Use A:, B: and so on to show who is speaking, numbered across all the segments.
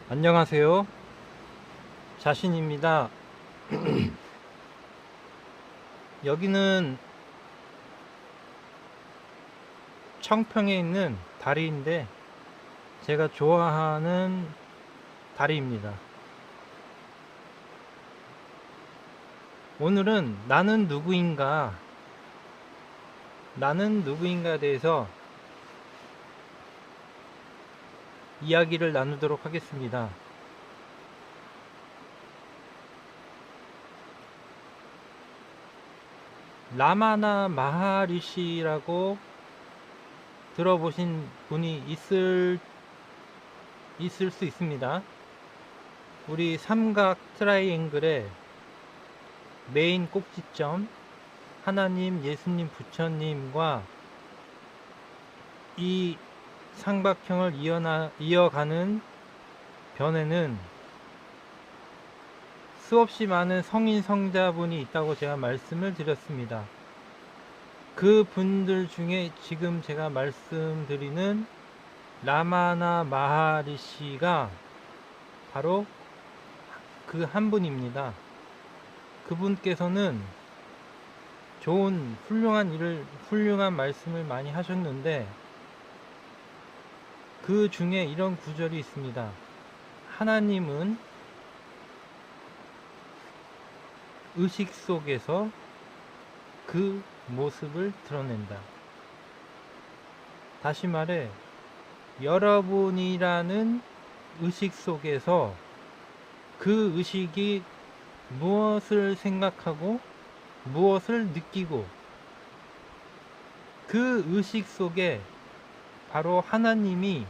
A: 안녕하세요. 자신입니다. 여기는 청평에 있는 다리인데 제가 좋아하는 다리입니다. 오늘은 나는 누구인가에 대해서 이야기를 나누도록 하겠습니다. 라마나 마하리시라고 들어보신 분이 있을 수 있습니다. 우리 삼각 트라이앵글의 메인 꼭지점, 하나님, 예수님, 부처님과 이 삼각형을 이어가는 변에는 수없이 많은 성인 성자분이 있다고 제가 말씀을 드렸습니다. 그 분들 중에 지금 제가 말씀드리는 라마나 마하리시가 바로 그 한 분입니다. 그분께서는 좋은 훌륭한 말씀을 많이 하셨는데 그 중에 이런 구절이 있습니다. 하나님은 의식 속에서 그 모습을 드러낸다. 다시 말해, 여러분이라는 의식 속에서 그 의식이 무엇을 생각하고 무엇을 느끼고 그 의식 속에 바로 하나님이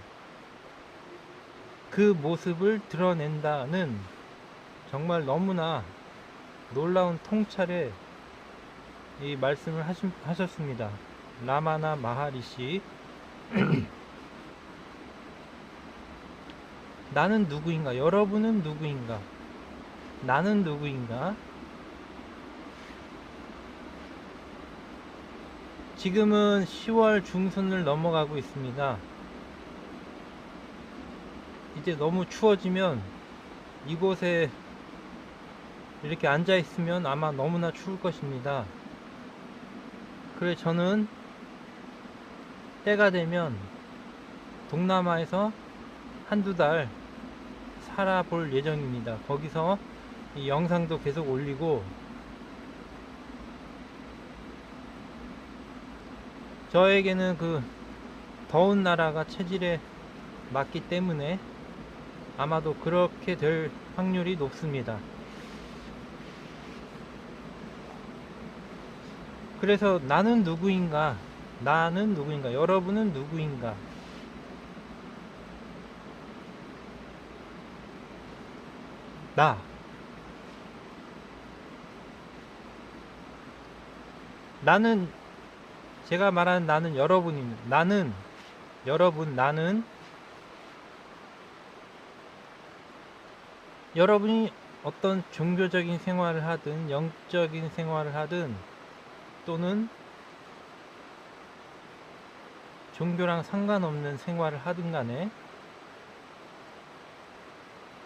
A: 그 모습을 드러낸다는 정말 너무나 놀라운 통찰의 이 말씀을 하셨습니다. 라마나 마하리시. 나는 누구인가? 여러분은 누구인가? 나는 누구인가? 지금은 10월 중순을 넘어가고 있습니다. 이제 너무 추워지면 이곳에 이렇게 앉아 있으면 아마 너무나 추울 것입니다. 그래 저는 때가 되면 동남아에서 한두 달 살아볼 예정입니다. 거기서 이 영상도 계속 올리고 저에게는 그 더운 나라가 체질에 맞기 때문에 아마도 그렇게 될 확률이 높습니다. 그래서 나는 누구인가? 여러분은 누구인가? 나는 제가 말하는 나는 여러분입니다. 나는 여러분이 어떤 종교적인 생활을 하든 영적인 생활을 하든 또는 종교랑 상관없는 생활을 하든 간에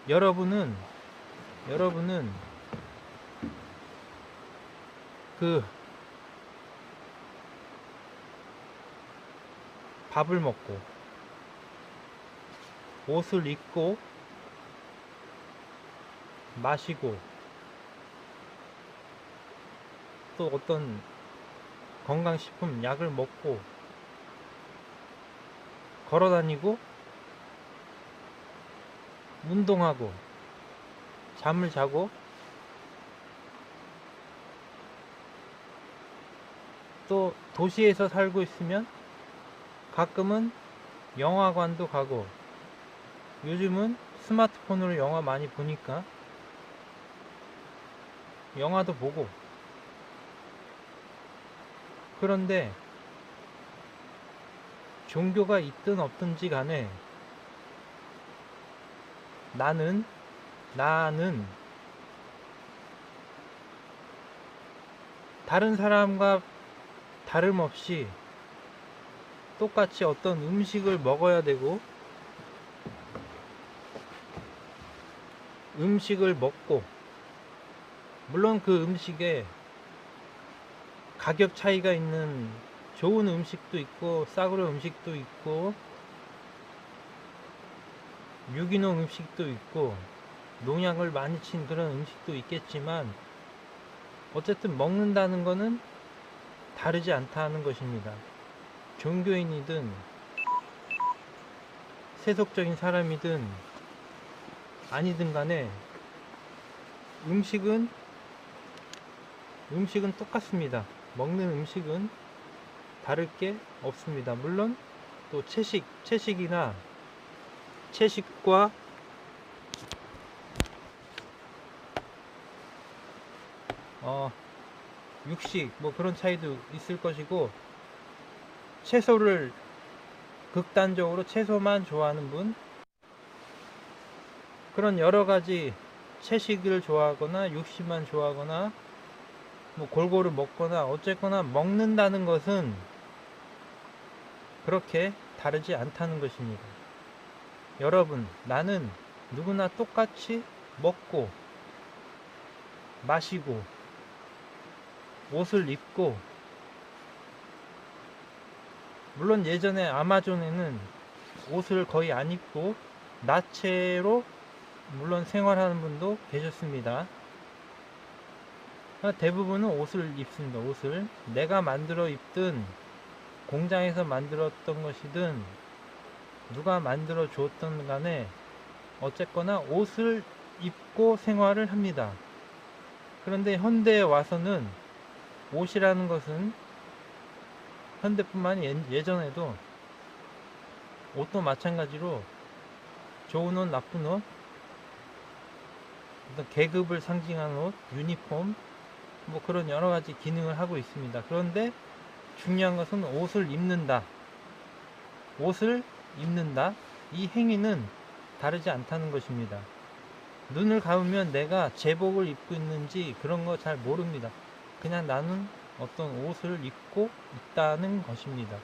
A: 여러분은 그 밥을 먹고 옷을 입고 마시고 또 어떤 건강식품 약을 먹고 걸어다니고 운동하고 잠을 자고 또 도시에서 살고 있으면 가끔은 영화관도 가고 요즘은 스마트폰으로 영화 많이 보니까 영화도 보고 그런데 종교가 있든 없든지 간에 나는 다른 사람과 다름없이 똑같이 어떤 음식을 먹어야 되고 음식을 먹고, 물론 그 음식에 가격 차이가 있는 좋은 음식도 있고 싸구려 음식도 있고 유기농 음식도 있고 농약을 많이 친 그런 음식도 있겠지만, 어쨌든 먹는다는 거는 다르지 않다는 것입니다. 종교인이든 세속적인 사람이든 아니든 간에 음식은 똑같습니다. 먹는 음식은 다를 게 없습니다. 물론 또 채식과 육식 뭐 그런 차이도 있을 것이고, 채소를 극단적으로 채소만 좋아하는 분, 그런 여러 가지 채식을 좋아하거나 육식만 좋아하거나 뭐 골고루 먹거나 어쨌거나 먹는다는 것은 그렇게 다르지 않다는 것입니다. 여러분, 나는 누구나 똑같이 먹고 마시고 옷을 입고, 물론 예전에 아마존에는 옷을 거의 안 입고 나체로 물론 생활하는 분도 계셨습니다. 대부분은 옷을 입습니다. 옷을 내가 만들어 입든 공장에서 만들었던 것이든 누가 만들어 주었던 간에 어쨌거나 옷을 입고 생활을 합니다. 그런데 현대에 와서는 옷이라는 것은, 현대뿐만 아니라 예전에도 옷도 마찬가지로 좋은 옷, 나쁜 옷, 어떤 계급을 상징하는 옷, 유니폼, 뭐 그런 여러 가지 기능을 하고 있습니다. 그런데 중요한 것은 옷을 입는다. 이 행위는 다르지 않다는 것입니다. 눈을 감으면 내가 제복을 입고 있는지 그런 거 잘 모릅니다. 그냥 나는 어떤 옷을 입고 있다는 것입니다.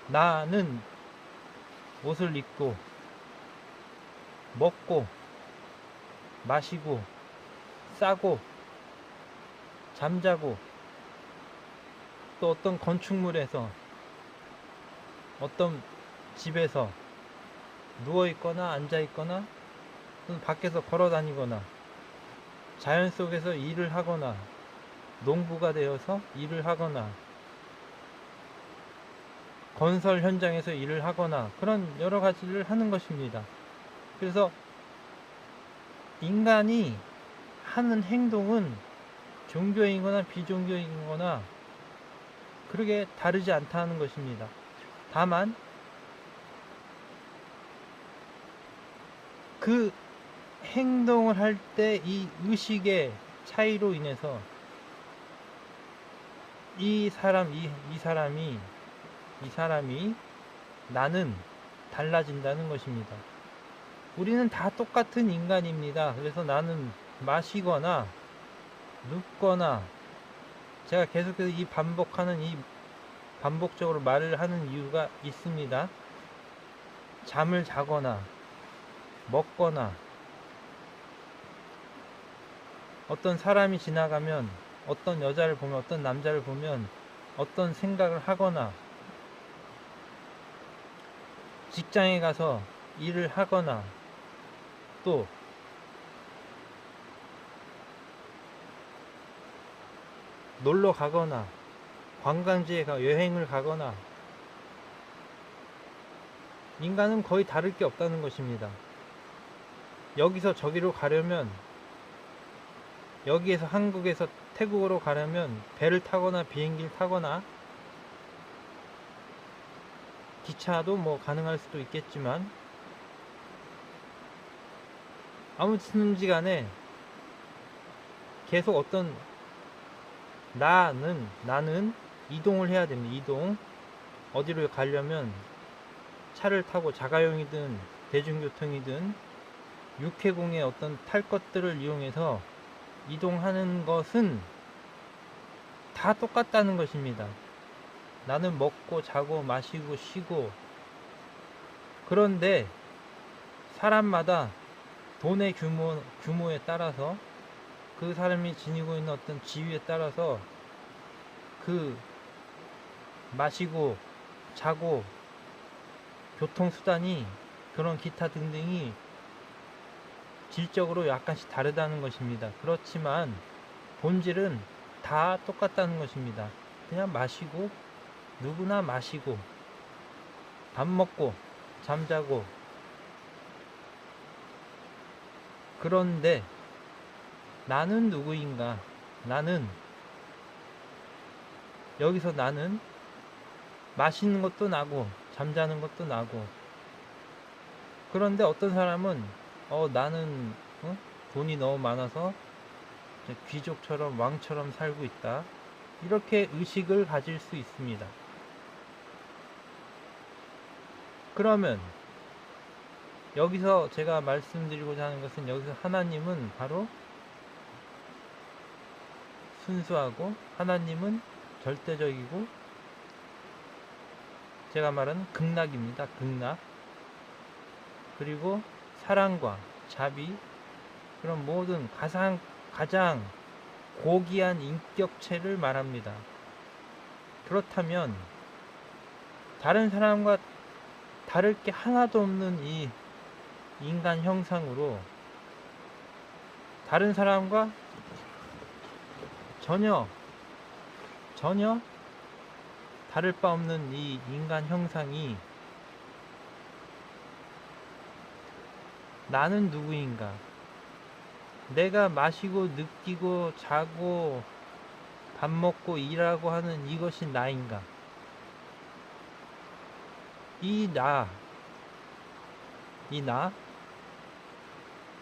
A: 나는 옷을 입고 먹고 마시고 싸고 잠자고, 또 어떤 건축물에서 어떤 집에서 누워있거나 앉아있거나 또는 밖에서 걸어다니거나 자연 속에서 일을 하거나 농부가 되어서 일을 하거나 건설 현장에서 일을 하거나 그런 여러 가지를 하는 것입니다. 그래서 인간이 하는 행동은 종교인거나 비종교인거나 그렇게 다르지 않다는 것입니다. 다만 그 행동을 할 때 이 의식의 차이로 인해서 이 사람이 나는 달라진다는 것입니다. 우리는 다 똑같은 인간입니다. 그래서 나는 마시거나 눕거나, 제가 계속해서 이 반복적으로 말을 하는 이유가 있습니다. 잠을 자거나 먹거나, 어떤 사람이 지나가면, 어떤 여자를 보면, 어떤 남자를 보면 어떤 생각을 하거나, 직장에 가서 일을 하거나, 또 놀러 가거나 관광지에 여행을 가거나, 인간은 거의 다를 게 없다는 것입니다. 여기서 저기로 가려면, 여기에서 한국에서 태국으로 가려면 배를 타거나 비행기를 타거나, 기차도 뭐 가능할 수도 있겠지만, 아무튼지 간에 계속 어떤 나는 이동을 해야 됩니다. 어디로 가려면 차를 타고, 자가용이든 대중교통이든 육해공의 어떤 탈 것들을 이용해서 이동하는 것은 다 똑같다는 것입니다. 나는 먹고 자고 마시고 쉬고, 그런데 사람마다 돈의 규모에 따라서, 그 사람이 지니고 있는 어떤 지위에 따라서 그 마시고 자고 교통수단이, 그런 기타 등등이 질적으로 약간씩 다르다는 것입니다. 그렇지만 본질은 다 똑같다는 것입니다. 그냥 마시고, 누구나 마시고 밥 먹고 잠자고. 그런데 나는 누구인가? 여기서 나는 마시는 것도 나고 잠자는 것도 나고. 그런데 어떤 사람은 나는 돈이 너무 많아서 귀족처럼 왕처럼 살고 있다, 이렇게 의식을 가질 수 있습니다. 그러면 여기서 제가 말씀드리고자 하는 것은, 여기서 하나님은 바로 순수하고, 하나님은 절대적이고, 제가 말하는 극락입니다. 극락. 그리고 사랑과 자비, 그런 모든 가장 고귀한 인격체를 말합니다. 그렇다면 다른 사람과 다를 게 하나도 없는 이 인간 형상으로, 다른 사람과 전혀 다를 바 없는 이 인간 형상이 나는 누구인가? 내가 마시고 느끼고 자고 밥 먹고 일하고 하는 이것이 나인가? 이 나,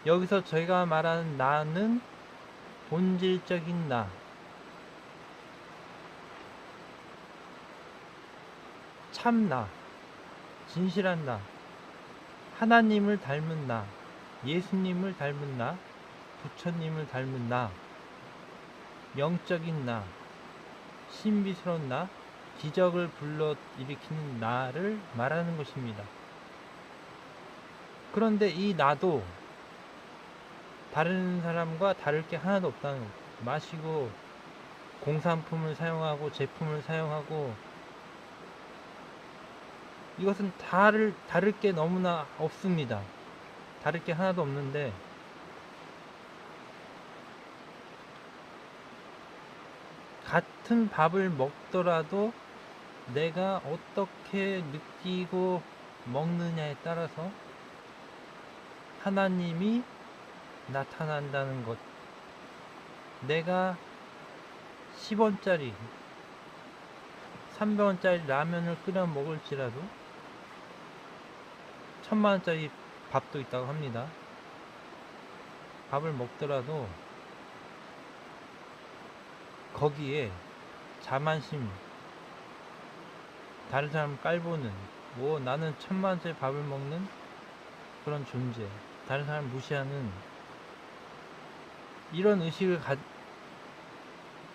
A: 여기서 제가 말하는 나는 본질적인 나, 참 나, 진실한 나, 하나님을 닮은 나, 예수님을 닮은 나, 부처님을 닮은 나, 영적인 나, 신비스러운 나, 기적을 불러일으키는 나를 말하는 것입니다. 그런데 이 나도 다른 사람과 다를 게 하나도 없다는 것. 마시고 공산품을 사용하고 제품을 사용하고, 이것은 다를 게 너무나 없습니다. 다를 게 하나도 없는데, 같은 밥을 먹더라도 내가 어떻게 느끼고 먹느냐에 따라서 하나님이 나타난다는 것. 내가 10원짜리 300원짜리 라면을 끓여 먹을지라도 1000만원짜리 밥도 있다고 합니다. 밥을 먹더라도 거기에 자만심, 다른 사람 깔보는, 나는 1000만원짜리 밥을 먹는 그런 존재, 다른 사람 무시하는 이런 의식을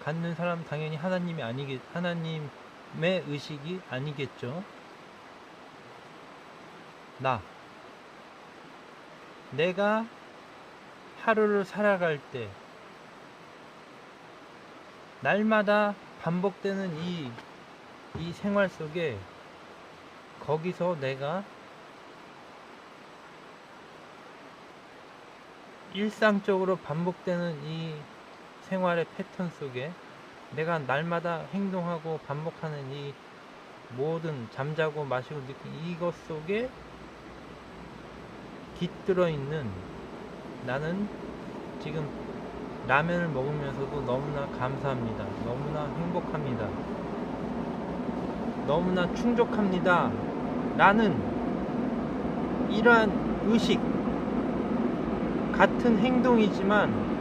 A: 갖는 사람, 당연히 하나님의 의식이 아니겠죠. 내가 하루를 살아갈 때 날마다 반복되는 이 생활 속에, 거기서 내가 일상적으로 반복되는 이 생활의 패턴 속에, 내가 날마다 행동하고 반복하는 이 모든 잠자고 마시고 느끼는 이것 속에 깃들어 있는 나는 지금 라면을 먹으면서도 너무나 감사합니다. 너무나 행복합니다. 너무나 충족합니다. 라는 이러한 의식, 같은 행동이지만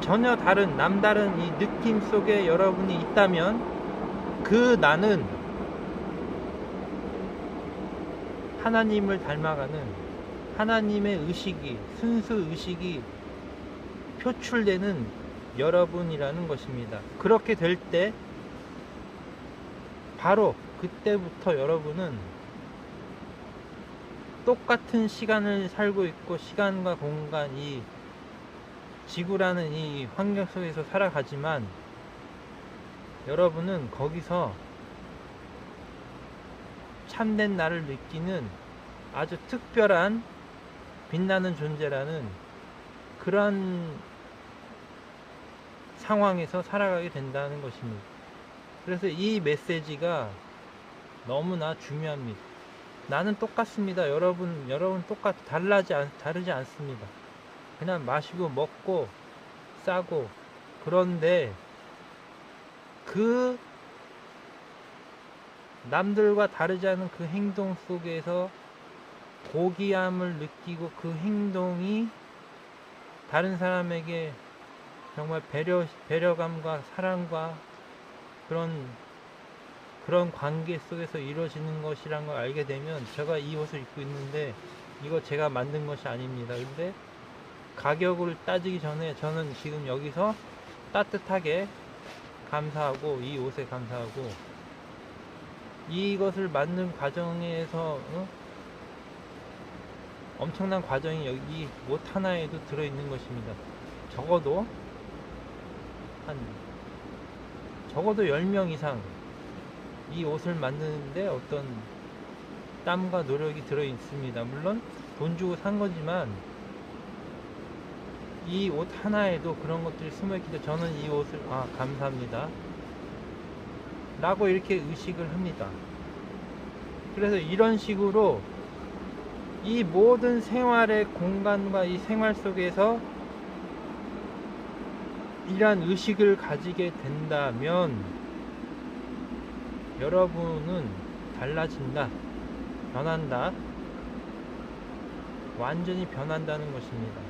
A: 전혀 다른, 남다른 이 느낌 속에 여러분이 있다면, 그 나는 하나님을 닮아가는 하나님의 의식이, 순수 의식이 표출되는 여러분이라는 것입니다. 그렇게 될 때 바로 그때부터 여러분은 똑같은 시간을 살고 있고 시간과 공간, 이 지구라는 이 환경 속에서 살아가지만 여러분은 거기서 참된 나를 느끼는 아주 특별한 빛나는 존재라는 그런 상황에서 살아가게 된다는 것입니다. 그래서 이 메시지가 너무나 중요합니다. 나는 똑같습니다. 여러분 다르지 않습니다. 그냥 마시고 먹고 싸고. 그런데 그 남들과 다르지 않은 그 행동 속에서 고귀함을 느끼고 그 행동이 다른 사람에게 정말 배려감과 사랑과 그런 관계 속에서 이루어지는 것이란 걸 알게 되면, 제가 이 옷을 입고 있는데 이거 제가 만든 것이 아닙니다. 근데 가격을 따지기 전에 저는 지금 여기서 따뜻하게 감사하고, 이 옷에 감사하고, 이것을 만든 과정에서 엄청난 과정이 여기 옷 하나에도 들어있는 것입니다. 적어도 10명 이상 이 옷을 만드는데 어떤 땀과 노력이 들어 있습니다. 물론 돈 주고 산 거지만 이 옷 하나에도 그런 것들이 숨어 있기 때문에 저는 이 옷을 감사합니다 라고 이렇게 의식을 합니다. 그래서 이런 식으로 이 모든 생활의 공간과 이 생활 속에서 이러한 의식을 가지게 된다면 여러분은 달라진다, 변한다, 완전히 변한다는 것입니다.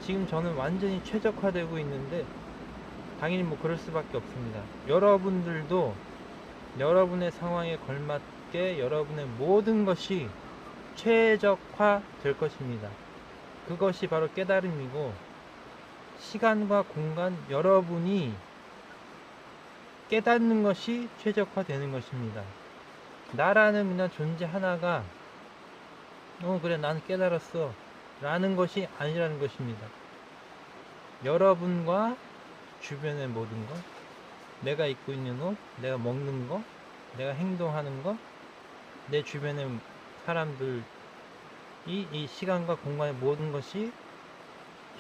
A: 지금 저는 완전히 최적화되고 있는데 당연히 뭐 그럴 수밖에 없습니다. 여러분들도 여러분의 상황에 걸맞게 여러분의 모든 것이 최적화 될 것입니다. 그것이 바로 깨달음이고, 시간과 공간, 여러분이 깨닫는 것이 최적화되는 것입니다. 나라는 그냥 존재 하나가 그래 나는 깨달았어 라는 것이 아니라는 것입니다. 여러분과 주변의 모든 것, 내가 입고 있는 옷, 내가 먹는 것, 내가 행동하는 것, 내 주변의 사람들이 이 시간과 공간의 모든 것이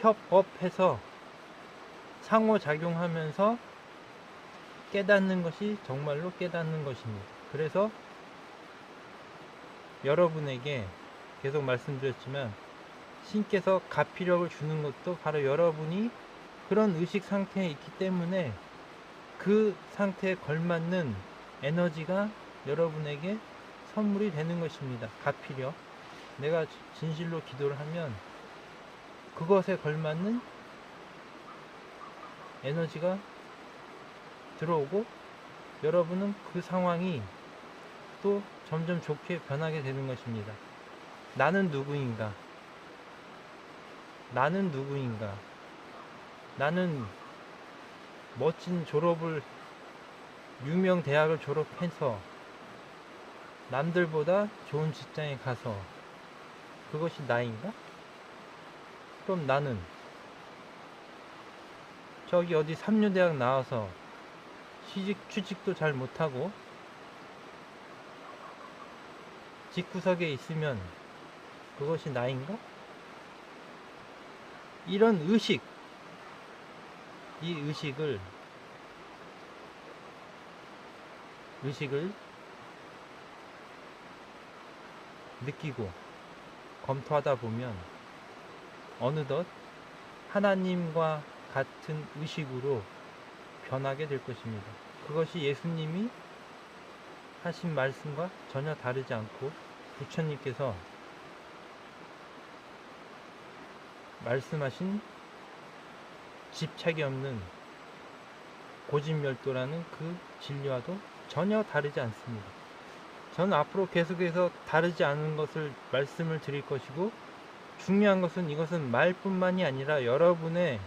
A: 협업해서 상호작용하면서 깨닫는 것이 정말로 깨닫는 것입니다. 그래서 여러분에게 계속 말씀드렸지만 신께서 가피력을 주는 것도 바로 여러분이 그런 의식 상태에 있기 때문에 그 상태에 걸맞는 에너지가 여러분에게 선물이 되는 것입니다. 가피력. 내가 진실로 기도를 하면 그것에 걸맞는 에너지가 들어오고 여러분은 그 상황이 또 점점 좋게 변하게 되는 것입니다. 나는 누구인가? 나는 누구인가? 나는 멋진 유명 대학을 졸업해서 남들보다 좋은 직장에 가서 그것이 나인가? 그럼 나는 저기 어디 삼류대학 나와서 취직도 잘 못하고 집구석에 있으면 그것이 나인가? 이런 의식, 이 의식을 느끼고 검토하다 보면 어느덧 하나님과 같은 의식으로 변하게 될 것입니다. 그것이 예수님이 하신 말씀과 전혀 다르지 않고 부처님께서 말씀하신 집착이 없는 고집멸도라는 그 진리와도 전혀 다르지 않습니다. 저는 앞으로 계속해서 다르지 않은 것을 말씀을 드릴 것이고, 중요한 것은 이것은 말뿐만이 아니라 여러분의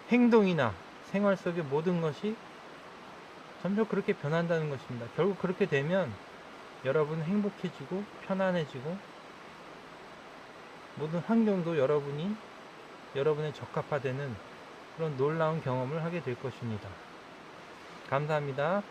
A: 행동이나 생활 속의 모든 것이 점점 그렇게 변한다는 것입니다. 결국 그렇게 되면 여러분 행복해지고 편안해지고 모든 환경도 여러분의 적합화되는 그런 놀라운 경험을 하게 될 것입니다. 감사합니다.